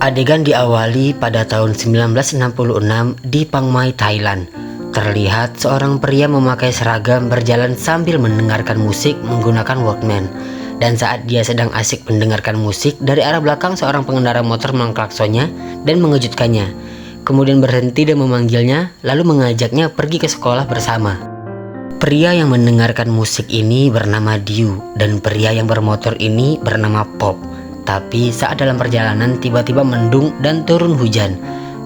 Adegan diawali pada tahun 1966 di Chiang Mai, Thailand. Terlihat seorang pria memakai seragam berjalan sambil mendengarkan musik menggunakan Walkman. Dan saat dia sedang asik mendengarkan musik, dari arah belakang seorang pengendara motor mengklaksonnya dan mengejutkannya. Kemudian berhenti dan memanggilnya, lalu mengajaknya pergi ke sekolah bersama. Pria yang mendengarkan musik ini bernama Diu, dan pria yang bermotor ini bernama Pop. Tapi saat dalam perjalanan tiba-tiba mendung dan turun hujan,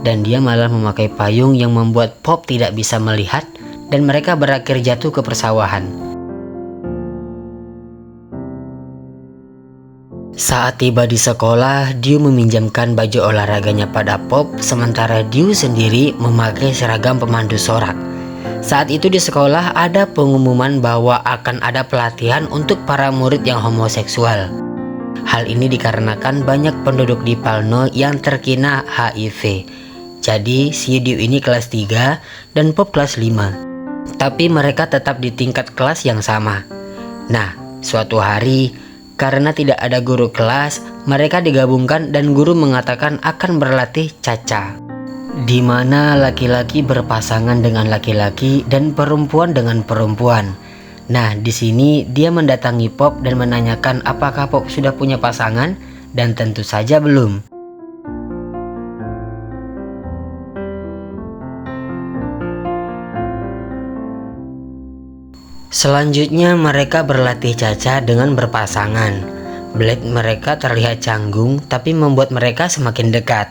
dan dia malah memakai payung yang membuat Pop tidak bisa melihat, dan mereka berakhir jatuh ke persawahan. Saat tiba di sekolah, Diu meminjamkan baju olahraganya pada Pop, sementara Diu sendiri memakai seragam pemandu sorak. Saat itu di sekolah ada pengumuman bahwa akan ada pelatihan untuk para murid yang homoseksual. Hal ini dikarenakan banyak penduduk di Palno yang terkena HIV. Jadi si Diu ini kelas 3 dan Pop kelas 5. Tapi mereka tetap di tingkat kelas yang sama. Nah, suatu hari karena tidak ada guru kelas, mereka digabungkan dan guru mengatakan akan berlatih caca, di mana laki-laki berpasangan dengan laki-laki dan perempuan dengan perempuan. Nah, di sini dia mendatangi Pop dan menanyakan apakah Pop sudah punya pasangan, dan tentu saja belum. Selanjutnya mereka berlatih caca dengan berpasangan. Blade mereka terlihat canggung tapi membuat mereka semakin dekat.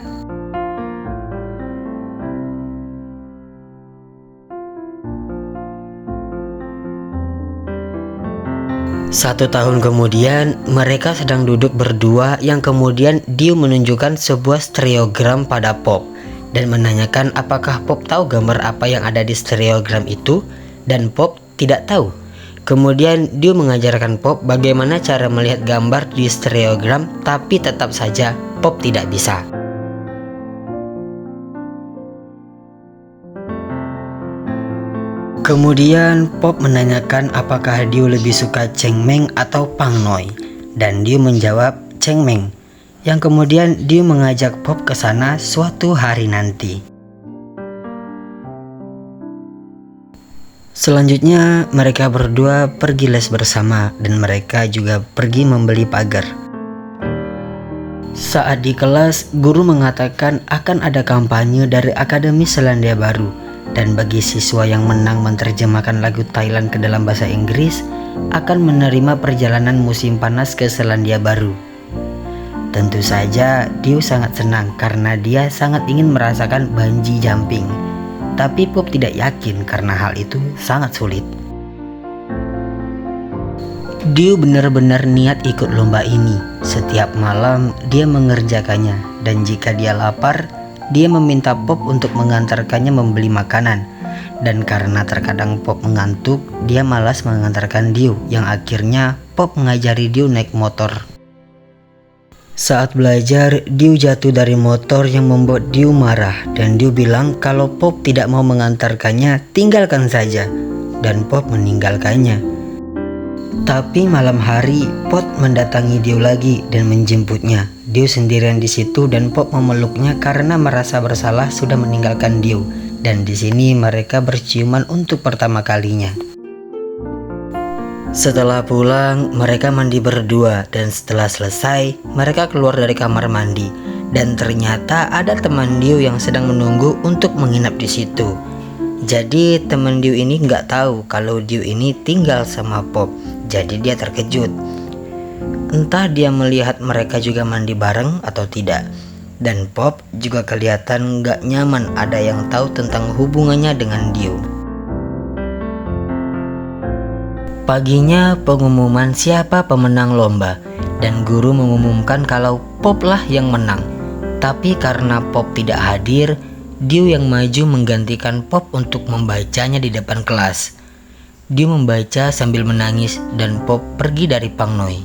Satu tahun kemudian, mereka sedang duduk berdua yang kemudian Diu menunjukkan sebuah stereogram pada Pop dan menanyakan apakah Pop tahu gambar apa yang ada di stereogram itu, dan Pop tidak tahu. Kemudian Diu mengajarkan Pop bagaimana cara melihat gambar di stereogram, tapi tetap saja Pop tidak bisa. Kemudian Pop menanyakan apakah Diu lebih suka cengmeng atau pangnoy, dan Diu menjawab cengmeng. Yang kemudian Diu mengajak Pop ke sana suatu hari nanti. Selanjutnya mereka berdua pergi les bersama dan mereka juga pergi membeli pagar. Saat di kelas, guru mengatakan akan ada kampanye dari Akademi Selandia Baru. Dan bagi siswa yang menang menerjemahkan lagu Thailand ke dalam bahasa Inggris akan menerima perjalanan musim panas ke Selandia Baru. Tentu saja Diu sangat senang karena dia sangat ingin merasakan bungee jumping. Tapi Pop tidak yakin karena hal itu sangat sulit. Diu benar-benar niat ikut lomba ini. Setiap malam dia mengerjakannya, dan jika dia lapar, dia meminta Pop untuk mengantarkannya membeli makanan. Dan karena terkadang Pop mengantuk, dia malas mengantarkan Diu, yang akhirnya Pop mengajari Diu naik motor. Saat belajar, Diu jatuh dari motor yang membuat Diu marah, dan Diu bilang kalau Pop tidak mau mengantarkannya, tinggalkan saja. Dan Pop meninggalkannya. Tapi malam hari, Pop mendatangi Diu lagi dan menjemputnya. Diu sendirian di situ dan Pop memeluknya karena merasa bersalah sudah meninggalkan Diu. Dan di sini mereka berciuman untuk pertama kalinya. Setelah pulang, mereka mandi berdua, dan setelah selesai, mereka keluar dari kamar mandi. Dan ternyata ada teman Diu yang sedang menunggu untuk menginap di situ. Jadi teman Diu ini nggak tahu kalau Diu ini tinggal sama Pop. Jadi dia terkejut. Entah dia melihat mereka juga mandi bareng atau tidak. Dan Pop juga kelihatan gak nyaman ada yang tahu tentang hubungannya dengan Diu. Paginya pengumuman siapa pemenang lomba, dan guru mengumumkan kalau Pop lah yang menang. Tapi karena Pop tidak hadir, Diu yang maju menggantikan Pop untuk membacanya di depan kelas. Diu membaca sambil menangis dan Pop pergi dari Pangnoy.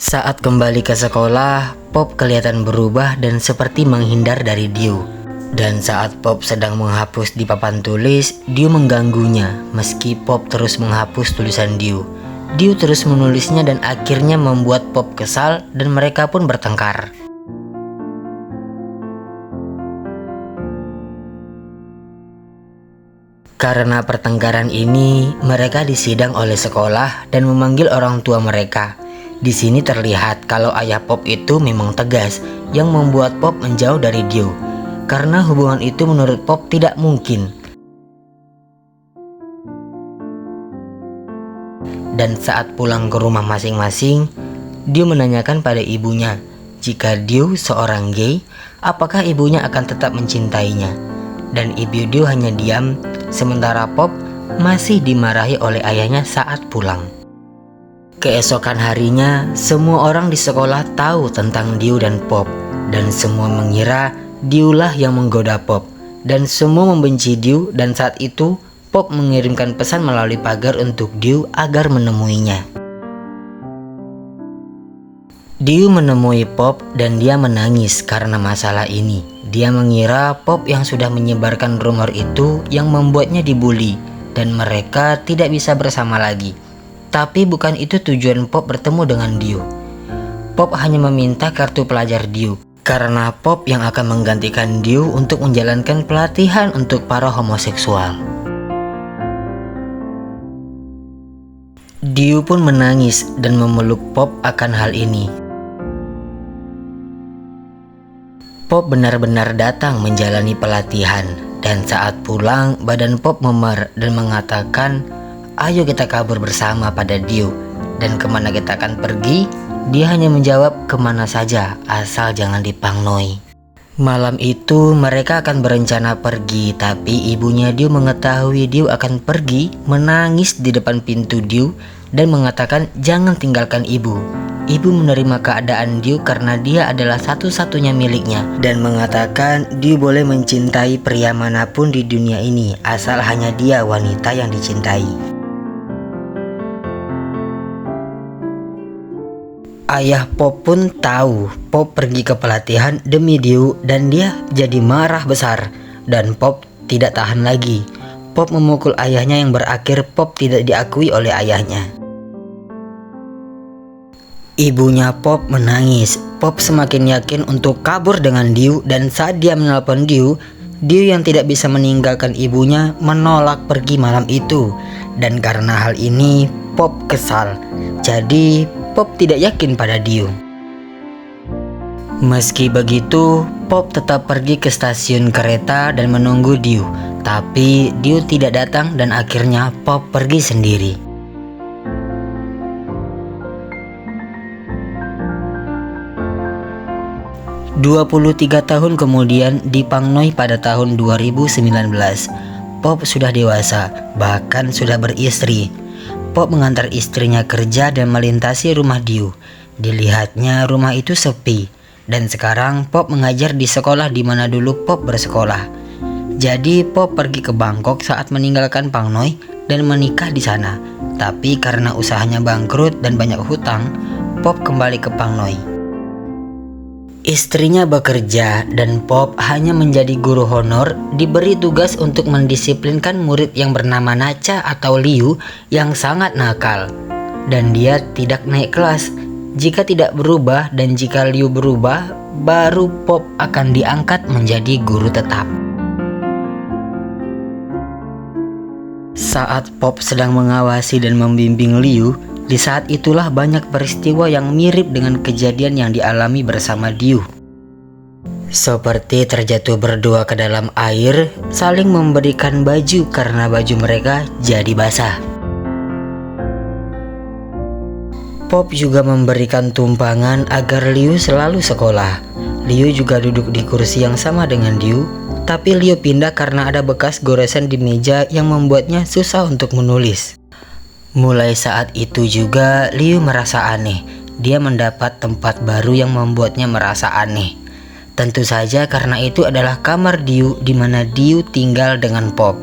Saat kembali ke sekolah, Pop kelihatan berubah dan seperti menghindar dari Diu. Dan saat Pop sedang menghapus di papan tulis, Diu mengganggunya meski Pop terus menghapus tulisan Diu. Diu terus menulisnya dan akhirnya membuat Pop kesal dan mereka pun bertengkar. Karena pertengkaran ini, mereka disidang oleh sekolah dan memanggil orang tua mereka. Di sini terlihat kalau ayah Pop itu memang tegas, yang membuat Pop menjauh dari Diu. Karena hubungan itu menurut Pop tidak mungkin. Dan saat pulang ke rumah masing-masing, Diu menanyakan pada ibunya, jika Diu seorang gay, apakah ibunya akan tetap mencintainya? Dan ibu Diu hanya diam, sementara Pop masih dimarahi oleh ayahnya saat pulang. Keesokan harinya, semua orang di sekolah tahu tentang Diu dan Pop, dan semua mengira Diulah yang menggoda Pop, dan semua membenci Diu. Dan saat itu Pop mengirimkan pesan melalui pagar untuk Diu agar menemuinya. Diu menemui Pop dan dia menangis karena masalah ini. Dia mengira Pop yang sudah menyebarkan rumor itu yang membuatnya dibully dan mereka tidak bisa bersama lagi. Tapi bukan itu tujuan Pop bertemu dengan Diu. Pop hanya meminta kartu pelajar Diu karena Pop yang akan menggantikan Diu untuk menjalankan pelatihan untuk para homoseksual. Diu pun menangis dan memeluk Pop akan hal ini. Pop benar-benar datang menjalani pelatihan, dan saat pulang badan Pop memar dan mengatakan, "Ayo kita kabur bersama pada Diu." Dan kemana kita akan pergi? Dia hanya menjawab, "Kemana saja, asal jangan di Pangnoi." Malam itu mereka akan berencana pergi, tapi ibunya Diu mengetahui Diu akan pergi, menangis di depan pintu Diu dan mengatakan jangan tinggalkan ibu. Ibu menerima keadaan Diu karena dia adalah satu-satunya miliknya dan mengatakan Diu boleh mencintai pria manapun di dunia ini asal hanya dia wanita yang dicintai. Ayah Pop pun tahu Pop pergi ke pelatihan demi Diu dan dia jadi marah besar dan Pop tidak tahan lagi. Pop memukul ayahnya yang berakhir Pop tidak diakui oleh ayahnya. Ibunya Pop menangis. Pop semakin yakin untuk kabur dengan Diu dan saat dia menelpon Diu, Diu yang tidak bisa meninggalkan ibunya menolak pergi malam itu. Dan karena hal ini Pop kesal. Jadi Pop tidak yakin pada Diu. Meski begitu, Pop tetap pergi ke stasiun kereta dan menunggu Diu. Tapi Diu tidak datang dan akhirnya Pop pergi sendiri. Dua 23 tahun kemudian di Pangnoi pada tahun 2019, Pop sudah dewasa, bahkan sudah beristri. Pop mengantar istrinya kerja dan melintasi rumah Diu. Dilihatnya rumah itu sepi. Dan sekarang Pop mengajar di sekolah di mana dulu Pop bersekolah. Jadi Pop pergi ke Bangkok saat meninggalkan Pangnoi dan menikah di sana. Tapi karena usahanya bangkrut dan banyak hutang, Pop kembali ke Pangnoi. Istrinya bekerja dan Pop hanya menjadi guru honor, diberi tugas untuk mendisiplinkan murid yang bernama Nacha atau Liu yang sangat nakal. Dan dia tidak naik kelas. Jika tidak berubah dan jika Liu berubah, baru Pop akan diangkat menjadi guru tetap. Saat Pop sedang mengawasi dan membimbing Liu, di saat itulah banyak peristiwa yang mirip dengan kejadian yang dialami bersama Diu. Seperti terjatuh berdua ke dalam air, saling memberikan baju karena baju mereka jadi basah. Pop juga memberikan tumpangan agar Liu selalu sekolah. Liu juga duduk di kursi yang sama dengan Diu, tapi Liu pindah karena ada bekas goresan di meja yang membuatnya susah untuk menulis. Mulai saat itu juga Liu merasa aneh. Dia mendapat tempat baru yang membuatnya merasa aneh. Tentu saja karena itu adalah kamar Diu di mana Diu tinggal dengan Pop.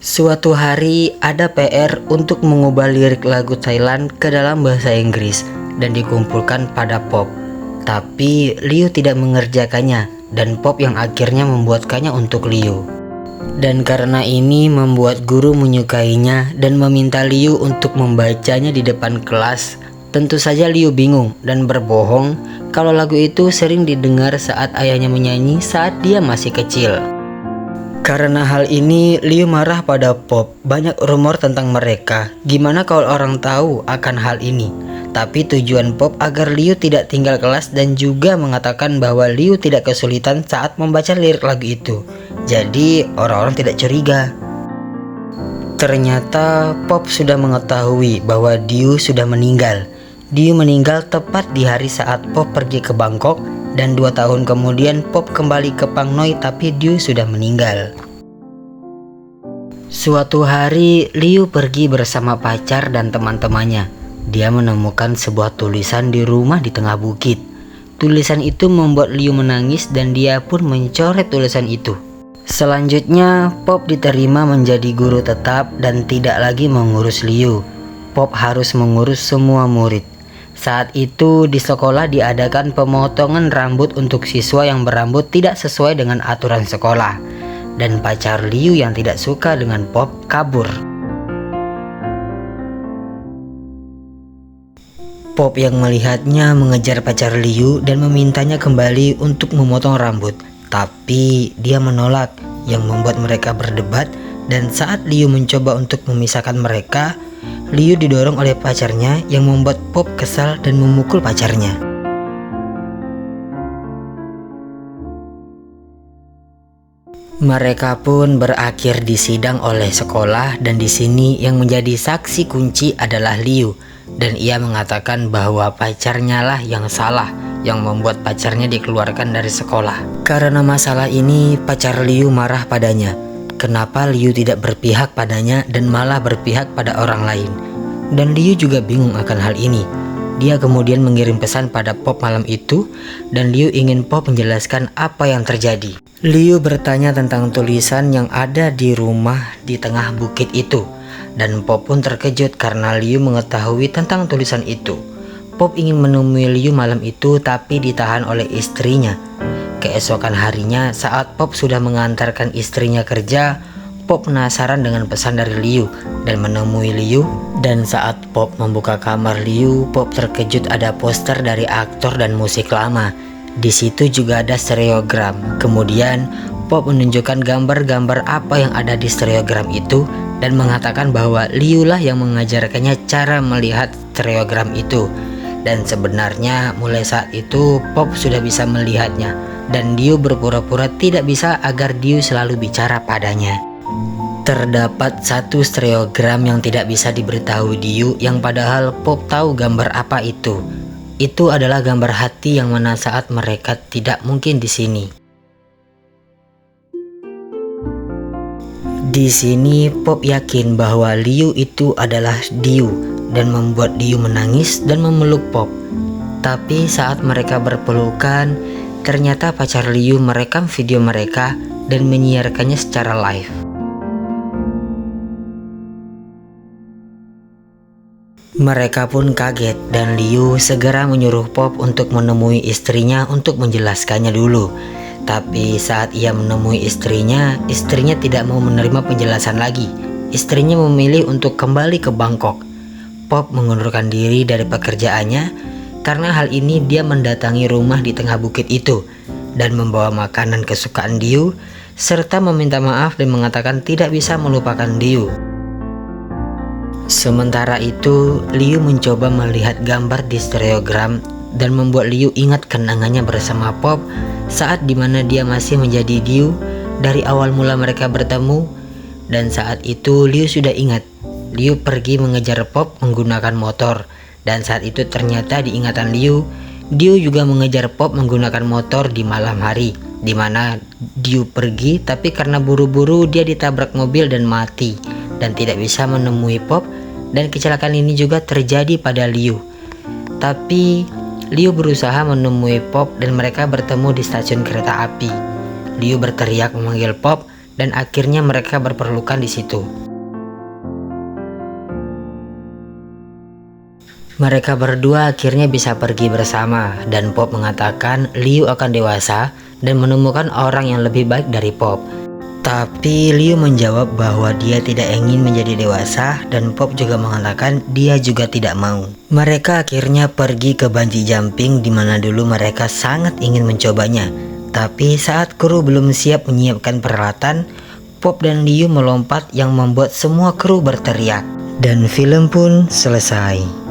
Suatu hari ada PR untuk mengubah lirik lagu Thailand ke dalam bahasa Inggris dan dikumpulkan pada Pop. Tapi Liu tidak mengerjakannya dan Pop yang akhirnya membuatkannya untuk Liu. Dan karena ini membuat guru menyukainya dan meminta Liu untuk membacanya di depan kelas. Tentu saja Liu bingung dan berbohong kalau lagu itu sering didengar saat ayahnya menyanyi saat dia masih kecil. Karena hal ini, Liu marah pada Pop. Banyak rumor tentang mereka. Gimana kalau orang tahu akan hal ini? Tapi tujuan Pop agar Liu tidak tinggal kelas dan juga mengatakan bahwa Liu tidak kesulitan saat membaca lirik lagu itu. Jadi orang-orang tidak curiga. Ternyata Pop sudah mengetahui bahwa Diu sudah meninggal. Diu meninggal tepat di hari saat Pop pergi ke Bangkok, dan 2 tahun kemudian Pop kembali ke Pang Noi tapi Diu sudah meninggal. Suatu hari Liu pergi bersama pacar dan teman-temannya. Dia menemukan sebuah tulisan di rumah di tengah bukit. Tulisan itu membuat Liu menangis dan dia pun mencoret tulisan itu. Selanjutnya Pop diterima menjadi guru tetap dan tidak lagi mengurus Liu. Pop harus mengurus semua murid. Saat itu di sekolah diadakan pemotongan rambut untuk siswa yang berambut tidak sesuai dengan aturan sekolah. Dan pacar Liu yang tidak suka dengan Pop kabur. Pop yang melihatnya mengejar pacar Liu dan memintanya kembali untuk memotong rambut. Tapi dia menolak, yang membuat mereka berdebat. Dan saat Liu mencoba untuk memisahkan mereka, Liu didorong oleh pacarnya yang membuat Pop kesal dan memukul pacarnya. Mereka pun berakhir disidang oleh sekolah dan di sini yang menjadi saksi kunci adalah Liu. Dan ia mengatakan bahwa pacarnya lah yang salah yang membuat pacarnya dikeluarkan dari sekolah. Karena masalah ini pacar Liu marah padanya. Kenapa Liu tidak berpihak padanya dan malah berpihak pada orang lain? Dan Liu juga bingung akan hal ini. Dia kemudian mengirim pesan pada Pop malam itu dan Liu ingin Pop menjelaskan apa yang terjadi. Liu bertanya tentang tulisan yang ada di rumah di tengah bukit itu. Dan Pop pun terkejut karena Liu mengetahui tentang tulisan itu. Pop ingin menemui Liu malam itu tapi ditahan oleh istrinya. Keesokan harinya saat Pop sudah mengantarkan istrinya kerja, Pop penasaran dengan pesan dari Liu dan menemui Liu. Dan saat Pop membuka kamar Liu, Pop terkejut ada poster dari aktor dan musik lama. Di situ juga ada stereogram. Kemudian Pop menunjukkan gambar-gambar apa yang ada di stereogram itu dan mengatakan bahwa Liu lah yang mengajarkannya cara melihat stereogram itu. Dan sebenarnya mulai saat itu Pop sudah bisa melihatnya dan Liu berpura-pura tidak bisa agar Liu selalu bicara padanya. Terdapat satu stereogram yang tidak bisa diberitahu Liu yang padahal Pop tahu gambar apa itu. Itu adalah gambar hati yang mana saat mereka tidak mungkin di sini. Di sini Pop yakin bahwa Liu itu adalah Diu dan membuat Diu menangis dan memeluk Pop. Tapi saat mereka berpelukan, ternyata pacar Liu merekam video mereka dan menyiarkannya secara live. Mereka pun kaget dan Liu segera menyuruh Pop untuk menemui istrinya untuk menjelaskannya dulu. Tapi saat ia menemui istrinya tidak mau menerima penjelasan lagi. Istrinya memilih untuk kembali ke Bangkok. Pop mengundurkan diri dari pekerjaannya. Karena hal ini dia mendatangi rumah di tengah bukit itu dan membawa makanan kesukaan Diu serta meminta maaf dan mengatakan tidak bisa melupakan Diu. Sementara itu, Liu mencoba melihat gambar di stereogram dan membuat Liu ingat kenangannya bersama Pop saat dimana dia masih menjadi Diu dari awal mula mereka bertemu. Dan saat itu Liu sudah ingat, Liu pergi mengejar Pop menggunakan motor. Dan saat itu ternyata di ingatan Liu, Diu juga mengejar Pop menggunakan motor di malam hari, dimana Diu pergi tapi karena buru-buru dia ditabrak mobil dan mati dan tidak bisa menemui Pop. Dan kecelakaan ini juga terjadi pada Liu. Tapi Liu berusaha menemui Pop dan mereka bertemu di stasiun kereta api. Liu berteriak memanggil Pop dan akhirnya mereka berpelukan di situ. Mereka berdua akhirnya bisa pergi bersama dan Pop mengatakan Liu akan dewasa dan menemukan orang yang lebih baik dari Pop. Tapi Liu menjawab bahwa dia tidak ingin menjadi dewasa dan Pop juga mengatakan dia juga tidak mau. Mereka akhirnya pergi ke bungee jumping di mana dulu mereka sangat ingin mencobanya. Tapi saat kru belum siap menyiapkan peralatan, Pop dan Liu melompat yang membuat semua kru berteriak. Dan film pun selesai.